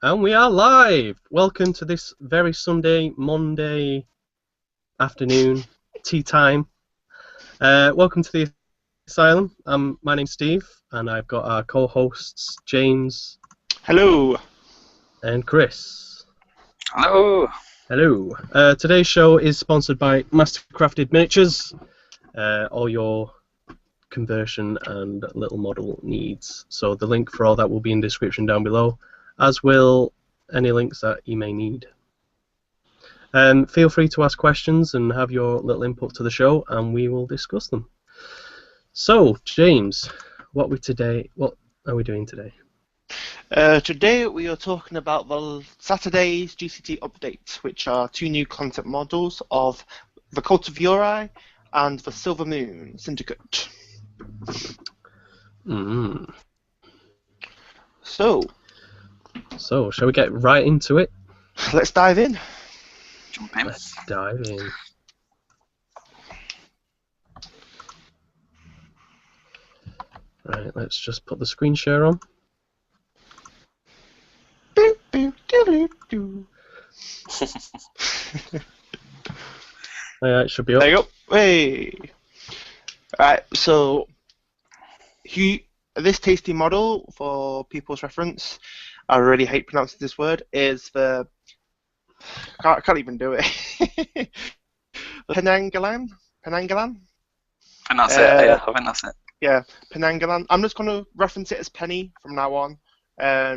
And we are live! Welcome to this very Monday afternoon, tea time. Welcome to the Asylum. My name's Steve, and I've got our co-hosts, James. Hello. And Chris. Hello. Hello. Today's show is sponsored by Mastercrafted Miniatures. All your conversion and little model needs. So the link for all that will be in the description down below, as will any links that you may need. Feel free to ask questions and have your little input to the show, and we will discuss them. So, James, what are we doing today? Today we are talking about the Saturday's GCT updates, which are 2 new concept models of the Cult of Uri and the Silvermoon Syndicate. So, shall we get right into it? let's dive in. Jump in. Let's dive in. Right, let's just put the screen share on. Yeah, it should be up. There you go. Hey. Alright, so this tasty model, for people's reference, I really hate pronouncing this word, is the... I can't even do it. Penangalan? That's it, yeah, I think that's it. Yeah, Penangalan. I'm just going to reference it as Penny from now on,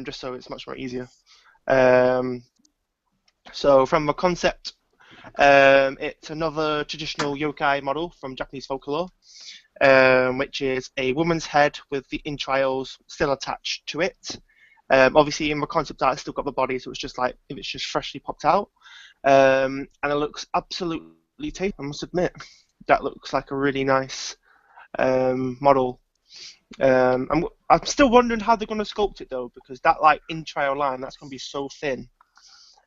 just so it's much more easier. So from the concept, it's another traditional yokai model from Japanese folklore, which is a woman's head with the entrails still attached to it. Obviously, in the concept art, it's still got the body, so it's just like if it's just freshly popped out, and it looks absolutely tasty. I must admit, that looks like a really nice model. I'm still wondering how they're going to sculpt it though, because that like entrail line, that's going to be so thin.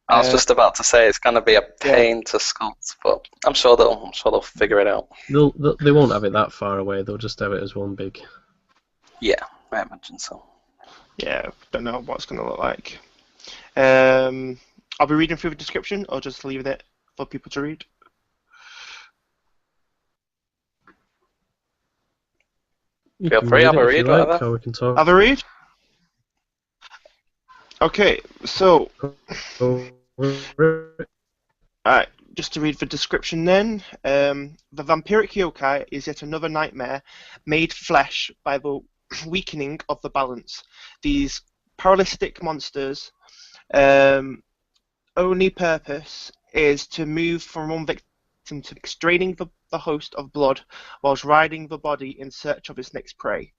I was just about to say it's going to be a pain to sculpt, but I'm sure they'll figure it out. They won't have it that far away. They'll just have it as one big. Yeah, I imagine so. Yeah, don't know what it's going to look like. I'll be reading through the description, or just leaving it for people to read. Feel free, have a read, whatever. So we can talk. Have a read? Okay, so... Alright, just to read the description then. The vampiric yokai is yet another nightmare made flesh by the weakening of the balance. These paralytic monsters' only purpose is to move from one victim to draining the host of blood whilst riding the body in search of its next prey.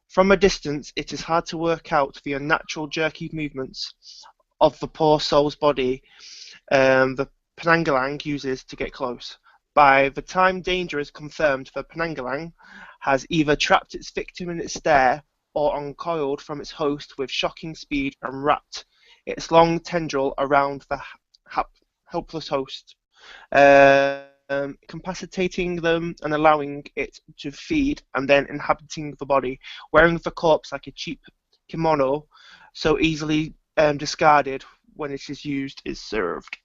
From a distance, it is hard to work out the unnatural jerky movements of the poor soul's body the Penangalang uses to get close. By the time danger is confirmed, the Penangalang has either trapped its victim in its snare or uncoiled from its host with shocking speed and wrapped its long tendril around the helpless host, incapacitating them and allowing it to feed and then inhabiting the body, wearing the corpse like a cheap kimono, so easily discarded when it is used is served.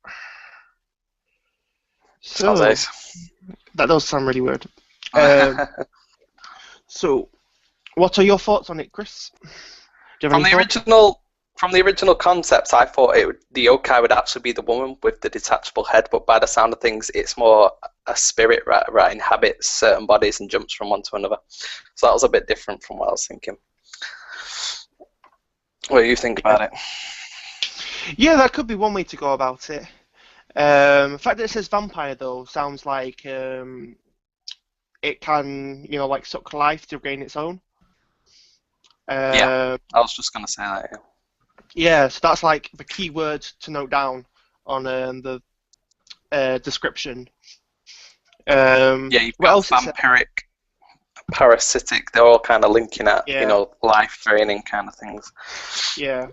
So, nice. That does sound really weird. So, what are your thoughts on it, Chris? Do you have any thoughts? From the original concept, I thought the yokai would actually be the woman with the detachable head, but by the sound of things, it's more a spirit that inhabits certain bodies and jumps from one to another. So that was a bit different from what I was thinking. What do you think about it? Yeah, that could be one way to go about it. The fact that it says vampire, though, sounds like it can, like suck life to regain its own. Yeah, I was just going to say that, yeah. Yeah, so that's like the key word to note down on the description. Yeah, you've got vampiric, parasitic, they're all kind of linking at, life draining kind of things. Yeah.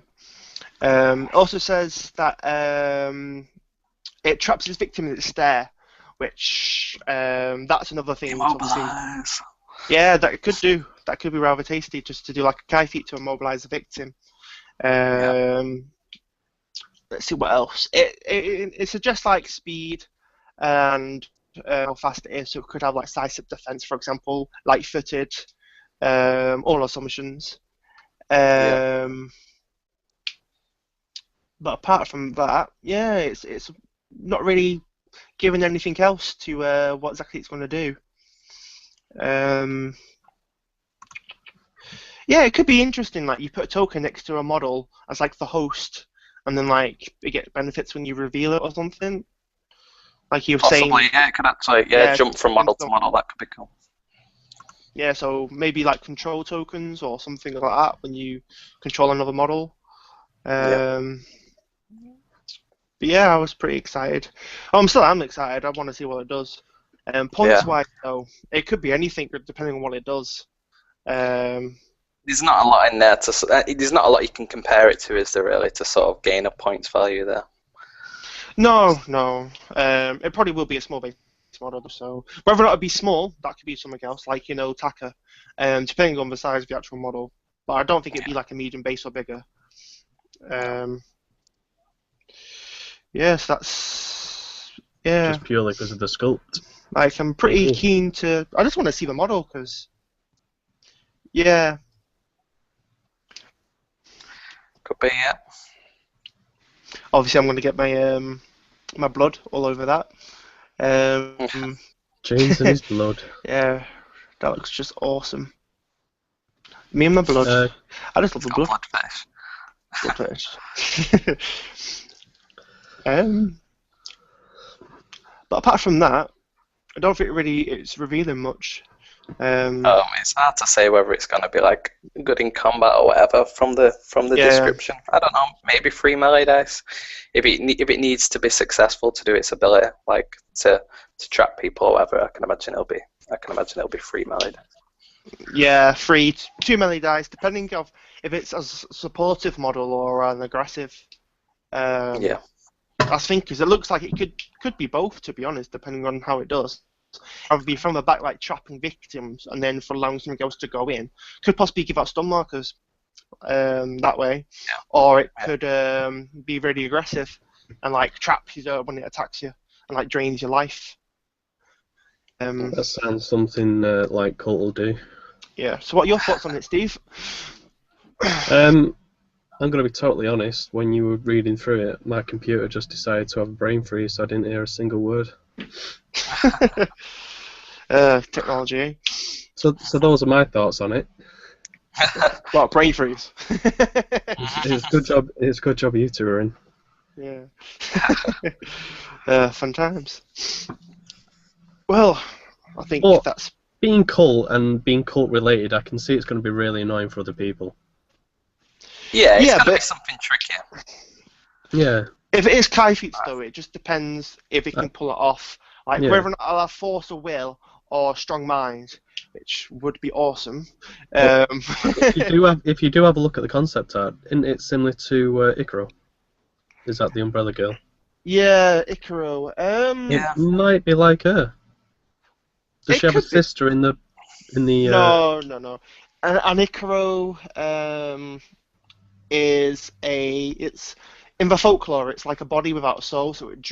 It also says that it traps its victim in its stare, which that's another thing. Immobilize. Yeah, that could be rather tasty, just to do like a kai feat to immobilize the victim. let's see what else. It suggests like speed and how fast it is. So it could have like side-step defense, for example, light-footed, all assumptions. But apart from that, yeah, it's not really giving anything else to what exactly it's going to do. Yeah, it could be interesting. Like you put a token next to a model as like the host, and then like you get benefits when you reveal it or something. Like you were saying. Possibly, yeah, it could actually jump from model to model. That could be cool. Yeah, so maybe like control tokens or something like that when you control another model. But yeah, I was pretty excited. I'm excited. I want to see what it does. Points-wise, though, it could be anything depending on what it does. There's not a lot in there there's not a lot you can compare it to, is there really, to sort of gain a points value there? No. It probably will be a small base model, so whether or not it be small, that could be something else, like Taka, depending on the size of the actual model. But I don't think it'd be like a medium base or bigger. Yes, that's just purely because of the sculpt. Like I'm pretty keen to. I just want to see the model because. Yeah. Could be, yeah. Obviously, I'm going to get my my blood all over that. James and his blood. Yeah, that looks just awesome. Me and my blood. I just love the blood. Blood fetish. But apart from that, I don't think it's revealing much. It's hard to say whether it's going to be like good in combat or whatever from the description. I don't know. Maybe 3 melee dice. If it needs to be successful to do its ability, like to trap people or whatever, I can imagine it'll be 3 melee dice. Yeah, 2 melee dice, depending of if it's a supportive model or an aggressive. I think because it looks like it could be both, to be honest, depending on how it does. Either be from the back like trapping victims and then for allowing something else to go in. Could possibly give out stun markers that way. Yeah. Or it could be really aggressive and like trap you when it attacks you and like drains your life. That sounds something like Cult will do. Yeah. So what are your thoughts on it, Steve? I'm going to be totally honest. When you were reading through it, my computer just decided to have a brain freeze, so I didn't hear a single word. Technology. Eh? So those are my thoughts on it. Well, brain freeze. It's a good job you two are in. Yeah. Fun times. Well, I think that's being cult and being cult related. I can see it's going to be really annoying for other people. Yeah, it's going to be something tricky. Yeah. If it is Kai feats, though, it just depends if it can pull it off. Like whether or not I'll have force of will or strong mind, which would be awesome. If you do have a look at the concept art, isn't it similar to Icaro? Is that the Umbrella Girl? Yeah, Icaro. It might be like her. Does she have a sister in the? No. And Icaro it's in the folklore. It's like a body without a soul, so it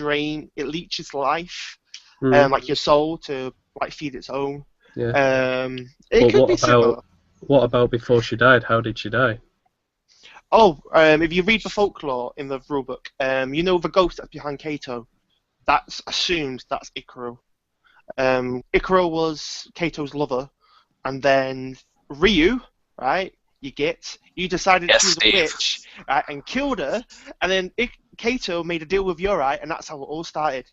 leeches life, like your soul to like feed its own. Yeah. It could be similar. What about before she died? How did she die? Oh, if you read the folklore in the rulebook, the ghost that's behind Kato, that's assumed that's Icaro. Icaro was Kato's lover, and then Ryu, right? You decided she was a witch, right, and killed her, and then Kato made a deal with Yuri, and that's how it all started.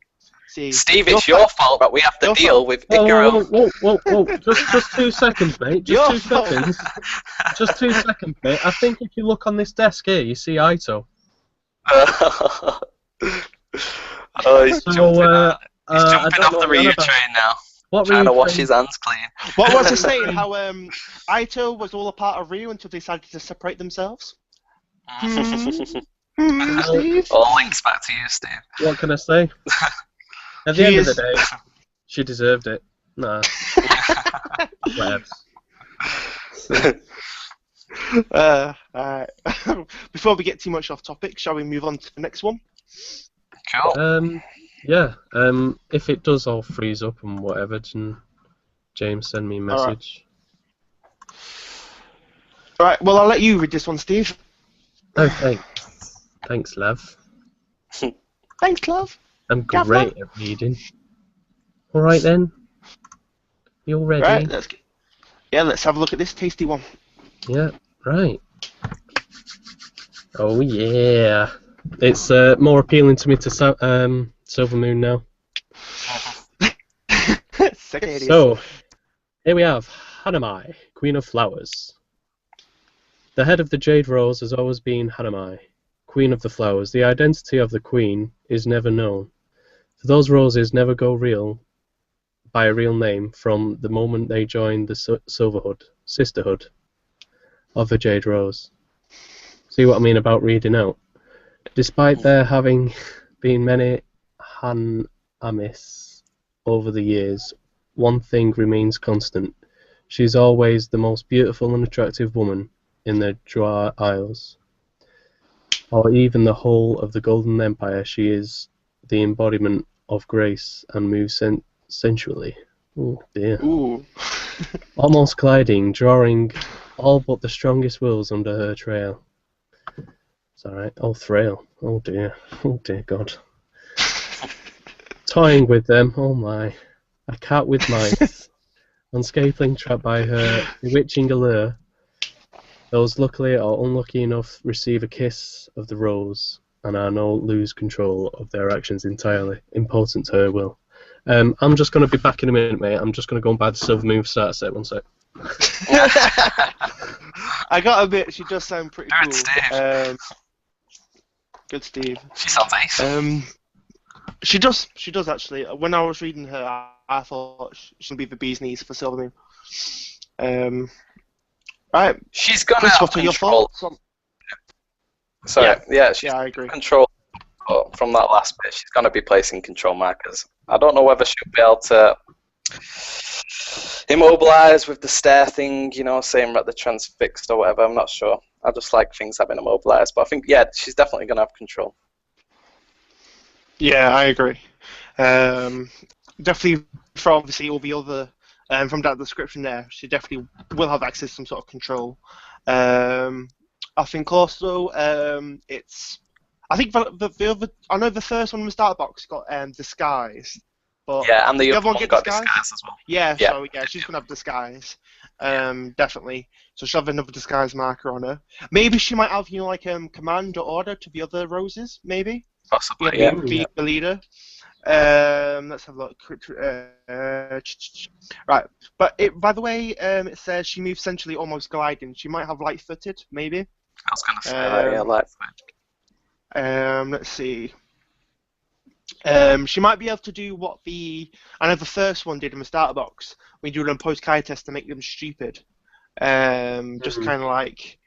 See, Steve, it's your fault that we have to deal with Icaro. Whoa. Just 2 seconds, mate. Just 2 seconds. Just 2 seconds, mate. I think if you look on this desk here, you see Ito. He's jumping off the Ryu train now. Trying to wash his hands clean. What was it saying? How Ito was all a part of Ryu until they decided to separate themselves? Steve? All links back to you, Steve. What can I say? At the end of the day, she deserved it. Nah. Whatever. Alright. Before we get too much off topic, shall we move on to the next one? Cool. Yeah. If it does all freeze up and whatever, then James send me a message. Alright, well, I'll let you read this one, Steve. Oh, thanks. Thanks, love. Thanks, love. I'm Gav, great at reading. All right then. You all ready? Right, let's have a look at this tasty one. Yeah. Right. Oh yeah. It's more appealing to me to Silvermoon now. So, here we have Hanamai, Queen of Flowers. The head of the Jade Rose has always been Hanamai, Queen of the Flowers. The identity of the Queen is never known. For those roses never go real by a real name from the moment they join the sisterhood of the Jade Rose. See what I mean about reading out? Despite there having been many Hanamis over the years, one thing remains constant. She's always the most beautiful and attractive woman in the Dwa Isles, or even the whole of the Golden Empire. She is the embodiment of grace and moves sensually. Oh dear. Ooh. Almost gliding, drawing all but the strongest wills under her trail. It's alright. Oh, thrail. Oh dear. Oh dear God. Toying with them. Oh my. A cat with mice. Unscaping trapped by her bewitching allure. Those luckily or unlucky enough receive a kiss of the rose and are no lose control of their actions entirely, impotent to her will. I'm just going to be back in a minute, mate. I'm just going to go and buy the Silvermoon starter set. One sec. I got a bit. She does sound pretty Good, cool. Steve. Good, Steve. She sounds ace. She does actually. When I was reading her, I thought she would be the bee's knees for Silvermoon. Right. She's gonna Chris, have what are your control. thoughts on... Sorry, yeah, she's I agree. control. From that last bit, she's gonna be placing control markers. I don't know whether she'll be able to immobilize with the stare thing, you know, saying that they're transfixed or whatever. I'm not sure. I just like things having immobilized, but I think she's definitely gonna have control. Yeah, I agree. Definitely, for obviously all the other, from that description there, she definitely will have access to some sort of control. I think also it's. I think the other. I know the first one in the starter box got disguise, but Yeah, and the other other one get got disguise? disguise as well. Yeah, Yeah. so yeah, she's gonna have disguise. Definitely. So she'll have another disguise marker on her. Maybe she might have, like command or order to the other roses, maybe. Possibly, Yeah, yeah. being the leader. Let's have a look. Right, but by the way, it says she moves essentially almost gliding. She might have light-footed, maybe. I was gonna say that, yeah, like. Let's see. She might be able to do what I know the first one did in the starter box. We do them post-Kai test to make them stupid. Just kind of like.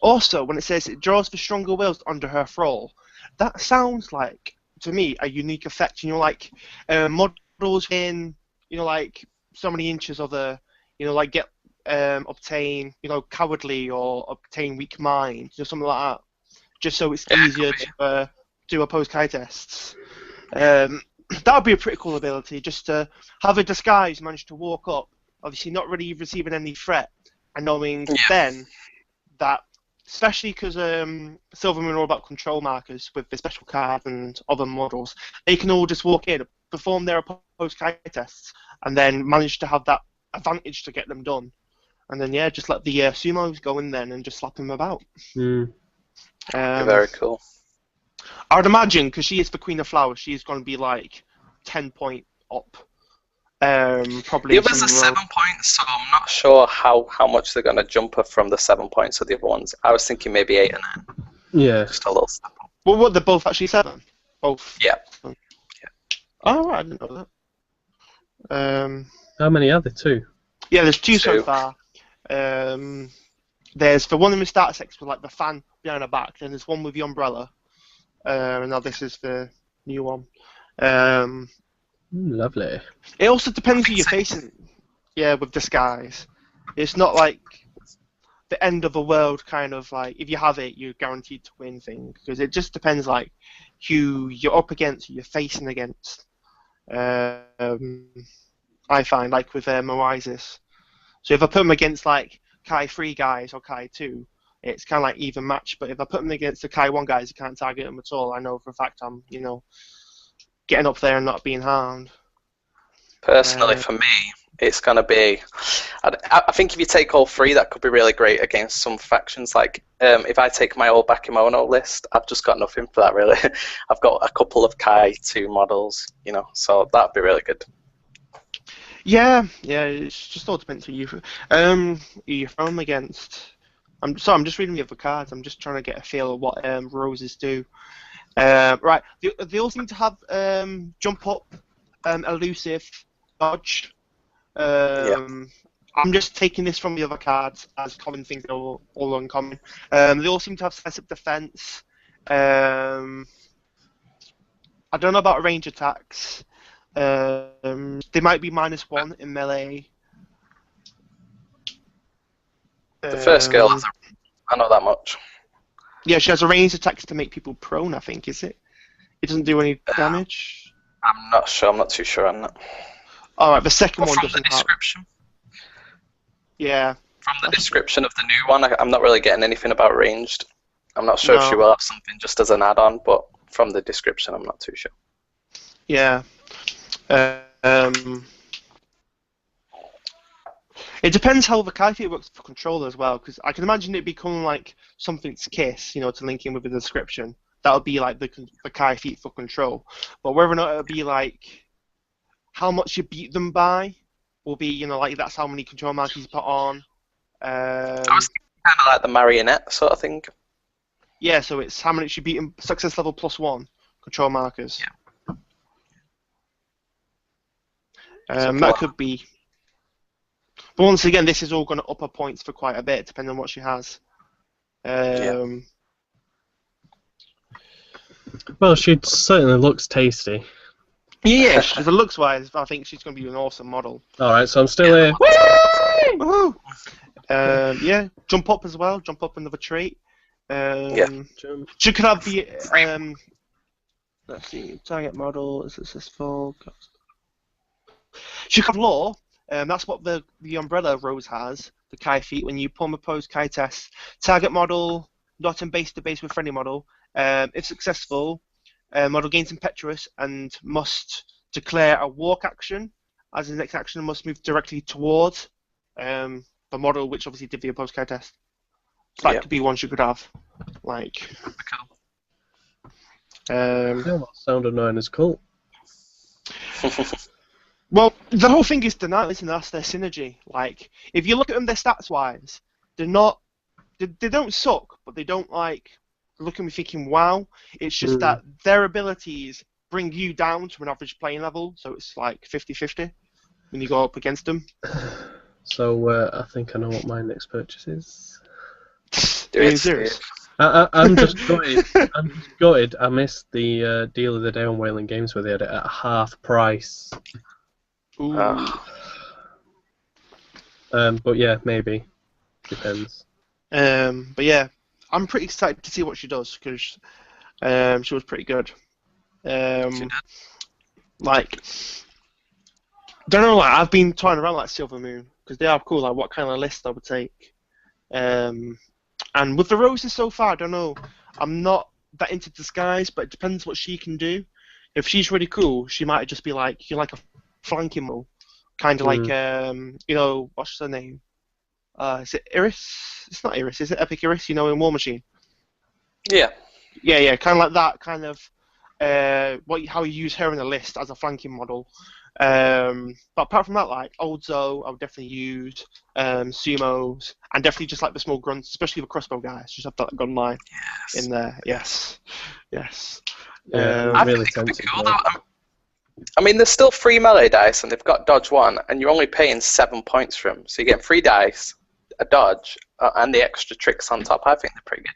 Also, when it says it draws the stronger wills under her thrall, that sounds like, to me, a unique effect. Like models in, like so many inches of the, like get obtain, cowardly or obtain weak mind, something like that. Just so it's easier to do opposed Kai tests. That would be a pretty cool ability, just to have a disguise manage to walk up, obviously not really receiving any threat, and knowing then that, especially because Silvermoon are all about control markers with the special cards and other models, they can all just walk in, perform their opposed Kai tests, and then manage to have that advantage to get them done. And then, just let the sumos go in then and just slap them about. Very cool. I would imagine, because she is the Queen of Flowers, she's going to be like 10 point up. Probably. The others are 7 points, so I'm not sure how much they're going to jump her from the 7 points of the other ones. I was thinking maybe 8 or 9. Yeah. Just a little step up. Well, what, they're both actually 7? Both? Yeah. Oh, I didn't know that. How many are there? 2? Yeah, there's 2 so far. There's the one in the starter section with like the fan behind her back, then there's one with the umbrella. And now this is the new one. Lovely. It also depends who you're facing. Yeah, with disguise. It's not like the end of the world kind of like, if you have it, you're guaranteed to win thing, because it just depends like who you're up against, who you're facing against. I find like with Moises. So if I put them against like Kai 3 guys or Kai 2, it's kind of like even match. But if I put them against the Kai 1 guys, you can't target them at all. I know for a fact I'm, getting up there and not being harmed. Personally, for me, it's going to be... I think if you take all 3, that could be really great against some factions. Like, if I take my old Bakemono list, I've just got nothing for that, really. I've got a couple of Kai 2 models, so that'd be really good. Yeah, it's just all depends who you throw them against. I'm just reading the other cards. I'm just trying to get a feel of what roses do. Right, they all seem to have jump up, elusive, dodge. I'm just taking this from the other cards as common things. They're all uncommon. They all seem to have sensitive defense. I don't know about range attacks. They might be -1 in melee. The first girl has I know that much. Yeah, she has a ranged attacks to make people prone, I think, is it? It doesn't do any damage? I'm not sure. I'm not too sure on that. Alright, the second one from doesn't the description. Yeah. From the description of the new one, I'm not really getting anything about ranged. I'm not sure if she will have something just as an add-on, but from the description, I'm not too sure. Yeah. It depends how the Kai feat works for control as well, because I can imagine it becoming like something's kiss, to link in with the description. That would be like the Kai feat for control. But whether or not it would be like how much you beat them by will be, like that's how many control markers you put on. I was thinking kind of like the marionette sort of thing. Yeah, so it's how much you beat them, success level +1 control markers. Yeah. That could be. But once again, this is all going to up her points for quite a bit, depending on what she has. Well, she certainly looks tasty. Yeah, the looks-wise, I think she's going to be an awesome model. Alright, so I'm still here. Woohoo! Yeah, jump up as well. Jump up another trait. She could have the... let's see, target model is successful. She could have law. That's what the umbrella rose has, the Kai feat. When you perform a post Kai test, target model not in base to base with friendly model. If successful, model gains impetuous and must declare a walk action. As the next action, must move directly towards the model, which obviously did the opposed Kai test. So that could be one she could have. Like. What sounded known as Cult. Well, the whole thing is denial, isn't it? That's their synergy. Like, if you look at them, their stats-wise, they don't suck, but they don't, look at me thinking, wow. It's just that their abilities bring you down to an average playing level, so it's like 50-50 when you go up against them. So, I think I know what my next purchase is. Are you serious? I'm just gutted. I'm just gutted. I missed the deal of the day on Whaling Games where they had it at half price. Ooh. But yeah, maybe. Depends. But yeah, I'm pretty excited to see what she does because she was pretty good. Don't know, I've been toying around Silvermoon because they are cool. Like, what kind of list I would take. And with the roses so far, I don't know. I'm not that into disguise, but it depends what she can do. If she's really cool, she might just be like, you're like a flanking role. Kind of like, what's her name? Is it Iris? It's not Iris, is it Epic Iris, in War Machine? Yeah. Yeah, kind of like that, kind of, how you use her in a list as a flanking model. But apart from that, like Old Zoe, I would definitely use Sumos, and definitely just like the small grunts, especially the crossbow guys. Just have that gun line in there. Yes. Yeah, I really think it could be cool though. I mean, there's still 3 melee dice, and they've got dodge 1, and you're only paying 7 points for them. So you get 3 dice, a dodge, and the extra tricks on top. I think they're pretty good.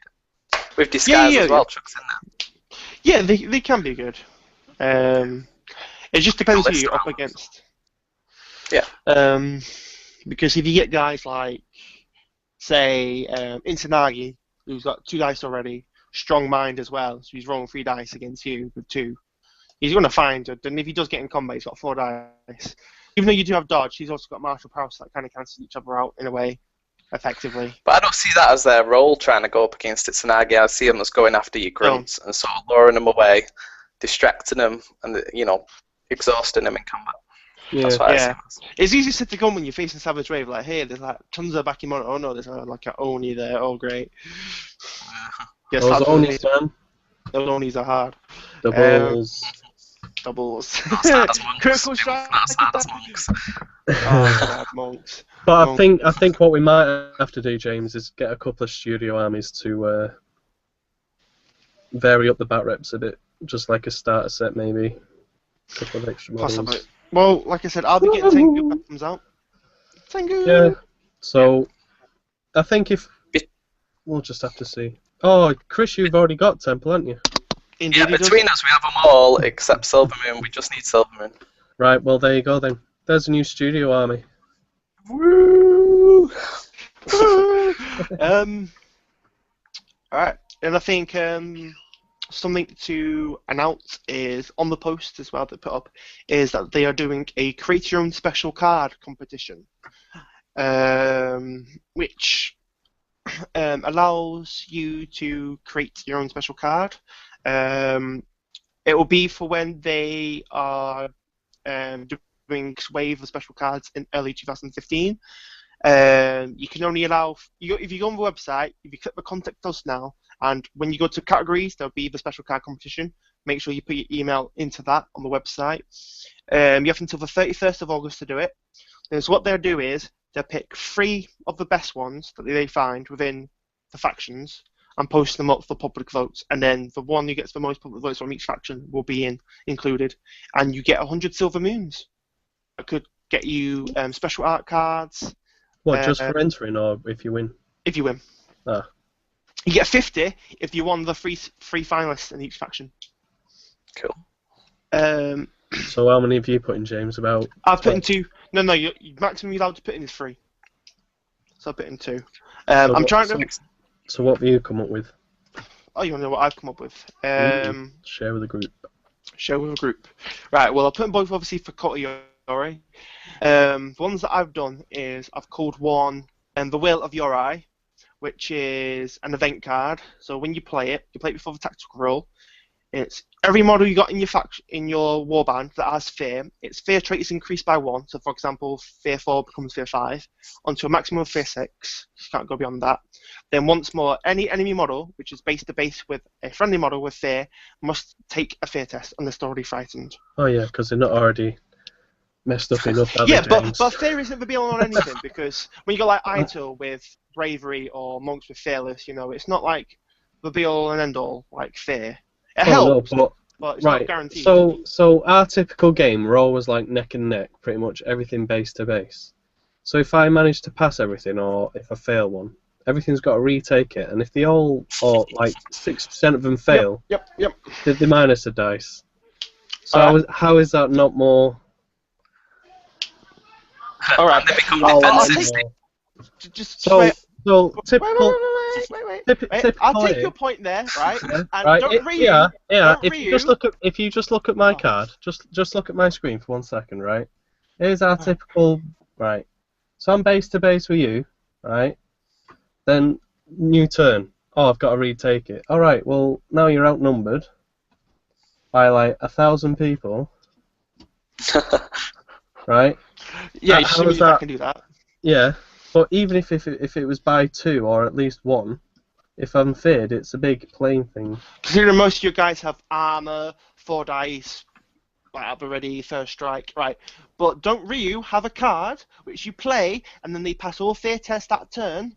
With disguise as well, tricks in there. Yeah, they can be good. It just depends who you're up against. Yeah. Because if you get guys like say, Intanagi, who's got 2 dice already, strong mind as well, so he's rolling 3 dice against you with 2. He's going to find it, and if he does get in combat, he's got 4 dice. Even though you do have dodge, he's also got martial prowess that kind of cancels each other out in a way, effectively. But I don't see that as their role trying to go up against Itsunagi. I see them as going after your grunts and sort of luring them away, distracting them, and exhausting them in combat. Yeah. That's what I see. It's easy to come when you're facing Savage Wave, like, hey, there's like tons of backing on. Oh no, there's like an Oni there. Oh great. Yes, Those Onis, man. Those Onis are hard. Doubles. Not sad as monks. Critical strike. Not sad as monks. Oh, God, monks. But Monks. I think what we might have to do, James, is get a couple of studio armies to vary up the bat reps a bit, just like a starter set maybe. A couple of extra models. Possibly. Well, like I said, I'll be getting Tengu when it comes out. Tengu. Yeah. So I think we'll just have to see. Oh, Chris, you've already got Temple, haven't you? Indeed, Yeah, between us we have them all except Silvermoon. We just need Silvermoon. Right. Well, there you go then. There's a new studio army. Woo! Alright, and I think something to announce is on the post as well that put up is that they are doing a create your own special card competition, which allows you to create your own special card. It will be for when they are doing wave of special cards in early 2015. You can only allow if you go on the website, if you click the contact us now, and when you go to categories, there'll be the special card competition. Make sure you put your email into that on the website. You have until the 31st of August to do it. And so what they'll do is they'll pick 3 of the best ones that they find within the factions and post them up for public votes. And then the one who gets the most public votes from each faction will be included. And you get 100 silver moons. That could get you special art cards. What, just for entering, or if you win? If you win. Ah. You get 50 if you won the three finalists in each faction. Cool. So how many have you put in, James? About? I've put in 2. No, you maximum you're allowed to put in is 3. So I put in 2. So what have you come up with? Oh, you want to know what I've come up with? Share with the group. Share with a group. Right, well, I'll put them both obviously for Cult and Silvermoon. The ones that I've done is I've called one The Will of Your Eye, which is an event card. So when you play it before the tactical roll. It's every model you got in your warband that has fear. Its fear trait is increased by 1. So for example, fear 4 becomes fear 5, onto a maximum of fear 6. You can't go beyond that. Then once more, any enemy model which is base to base with a friendly model with fear must take a fear test unless they're already frightened. Oh yeah, because they're not already messed up enough. Yeah, but fear isn't the be all on anything because when you got like Idle with bravery or monks with fearless, it's not like the be all and end all like fear. It helps, but it's not guaranteed. So our typical game, we're always like neck and neck, pretty much everything base to base. So if I manage to pass everything, or if I fail one, everything's got to retake it. And if they all, or like 6% of them fail, Yep. they minus a dice. So how is that not more? All right, they become defensive. So typical. Wait. I'll take your point there, right? And right. don't read. Yeah. Don't If you just look at my card, just look at my screen for 1 second, right? Here's our typical, right? So I'm base to base with you, right? Then new turn. Oh, I've got to retake it. All right. Well, now you're outnumbered by like 1,000 people, right? Yeah, I can do that. Yeah. But even if it was by 2 or at least 1, if I'm feared, it's a big playing thing. Considering most of your guys have armor, 4 dice, like up already, first strike, right? But don't Ryu have a card which you play and then they pass all fear tests that turn,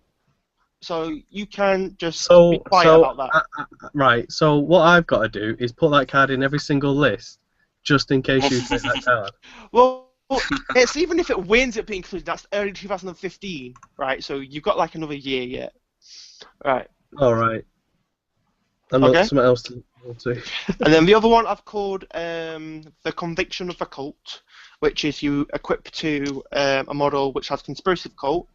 so you can just be quiet about that. Right. So what I've got to do is put that card in every single list, just in case you take that card. Well, it's even if it wins it being included, that's early 2015, right? So you've got like another year yet. Right. Alright. And something else to do. And then the other one I've called the Conviction of the Cult, which is you equip to a model which has Conspiracy of Cult,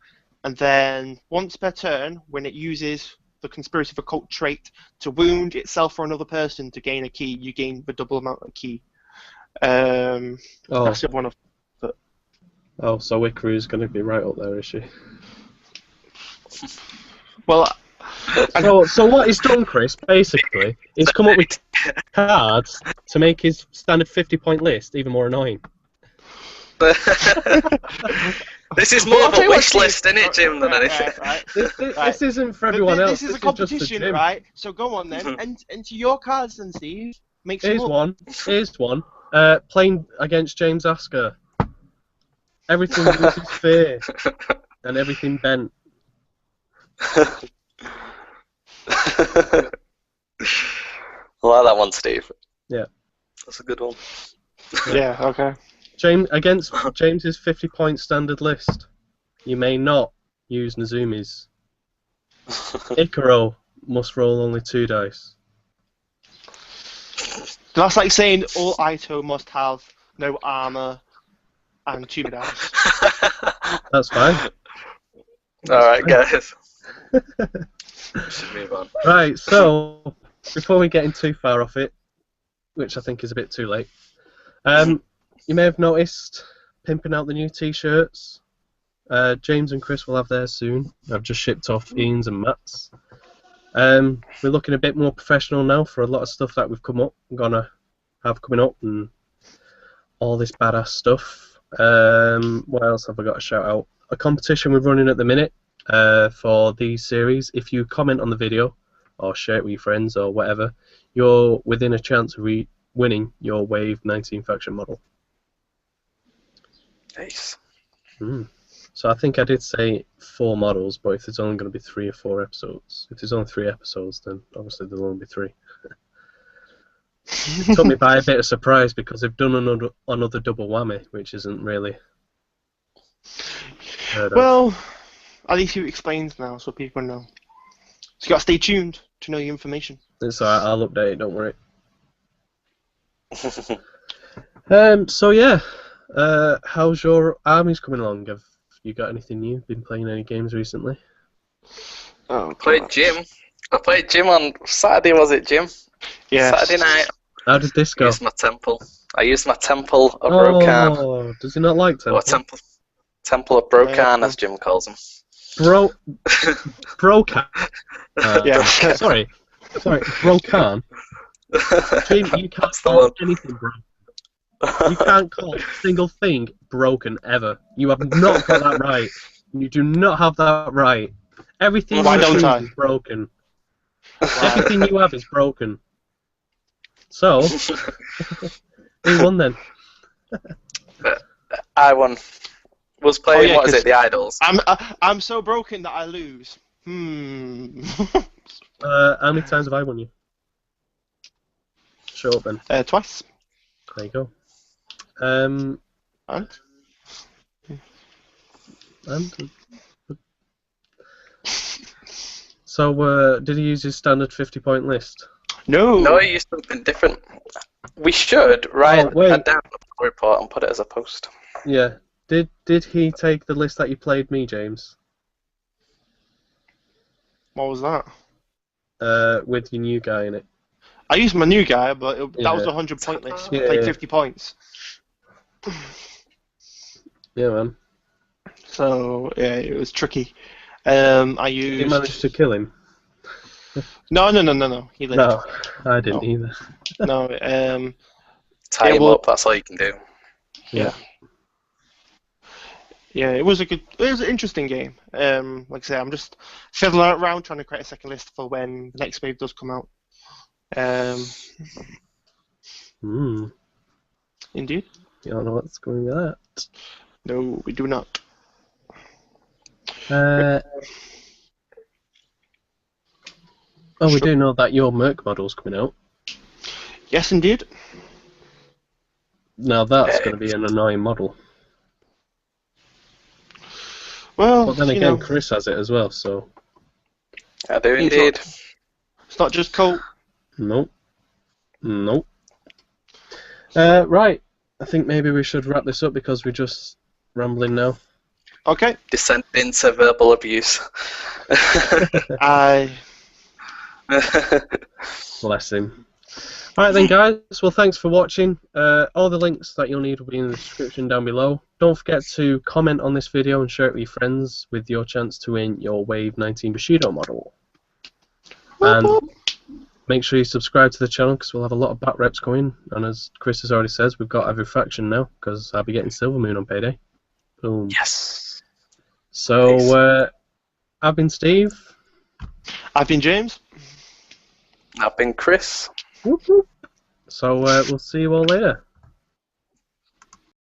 and then once per turn, when it uses the Conspiracy of a Cult trait to wound itself or another person to gain a key, you gain the double amount of key. Oh. That's the one of. Oh, so Wickery's going to be right up there, is she? Well, so what he's done, Chris, basically, he's come up with cards to make his standard 50-point list even more annoying. This is more of a wish list, isn't it, Jim, than anything? Right. This isn't for everyone else. This is a competition, right? So go on then, enter your cards then, Steve. Make some up. Here's one. Playing against James Asker. Everything loses fear, and everything bent. I like that one, Steve. Yeah. That's a good one. Yeah, okay. Against James's 50-point standard list, you may not use Nazumi's. Icaro must roll only 2 dice. That's like saying all Ito must have no armor and 2 dice. That's fine. Alright, guys. Should move on. Right, so before we get in too far off it, which I think is a bit too late, you may have noticed pimping out the new t-shirts. James and Chris will have theirs soon. I've just shipped off Ian's and Matt's. We're looking a bit more professional now for a lot of stuff that we've gonna have coming up and all this badass stuff. What else have I got to shout out? A competition we're running at the minute for these series. If you comment on the video or share it with your friends or whatever, you're within a chance of winning your Wave 19 faction model. Nice. So I think I did say 4 models, but if there's only going to be 3 or 4 episodes, if there's only 3 episodes, then obviously there'll only be 3. It took me by a bit of surprise because they've done another double whammy, which isn't really heard of. Well, at least you explained now, so people know. So you got to stay tuned to know the information. It's alright, I'll update it, don't worry. So yeah, how's your armies coming along? Have you got anything new? Been playing any games recently? Oh, I played Jim on Saturday, was it, Jim? Yeah. Saturday night. How did this go? I used my Temple of Rokan. Oh, does he not like Temple? Or Temple of Brokan, as Jim calls him. Brokan. Yeah. Sorry, Brokan. Jim, you can't call anything broken. You can't call a single thing broken ever. You have not got that right. You do not have that right. Everything Why you don't choose I? is broken. Everything you have is broken. So, who won then? I won. Was playing, what is it, the Idols? I'm so broken that I lose. How many times have I won you? Show up then. Twice. There you go. And? So, did he use his standard 50-point list? No, he used something different. We should write a down report and put it as a post. Yeah. Did he take the list that you played me, James? What was that? With your new guy in it. I used my new guy, but that was a 100-point list. Yeah, Played 50 points. Yeah, man. So yeah, it was tricky. I used. Did you manage to kill him? No. He lived. No, I didn't either. No. Tie him up. That's all you can do. Yeah. Yeah, it was an interesting game. Like I say, I'm just fiddling around trying to create a second list for when the next wave does come out. Indeed. You don't know what's going with that. No, we do not. We do know that your Merc model's coming out. Yes, indeed. Now that's going to be an annoying model. Well, but then again, Chris has it as well, so... I do indeed. It's not just Cult. Nope. Right. I think maybe we should wrap this up because we're just rambling now. Okay. Descend into verbal abuse. Bless him. Alright then, guys. Well, thanks for watching. All the links that you'll need will be in the description down below. Don't forget to comment on this video and share it with your friends with your chance to win your Wave 19 Bushido model. And make sure you subscribe to the channel because we'll have a lot of back reps coming. And as Chris has already says, we've got every faction now because I'll be getting Silvermoon on payday. Boom. Yes. So, I've been Steve. I've been James. I've been Chris. Whoop, whoop. So we'll see you all later.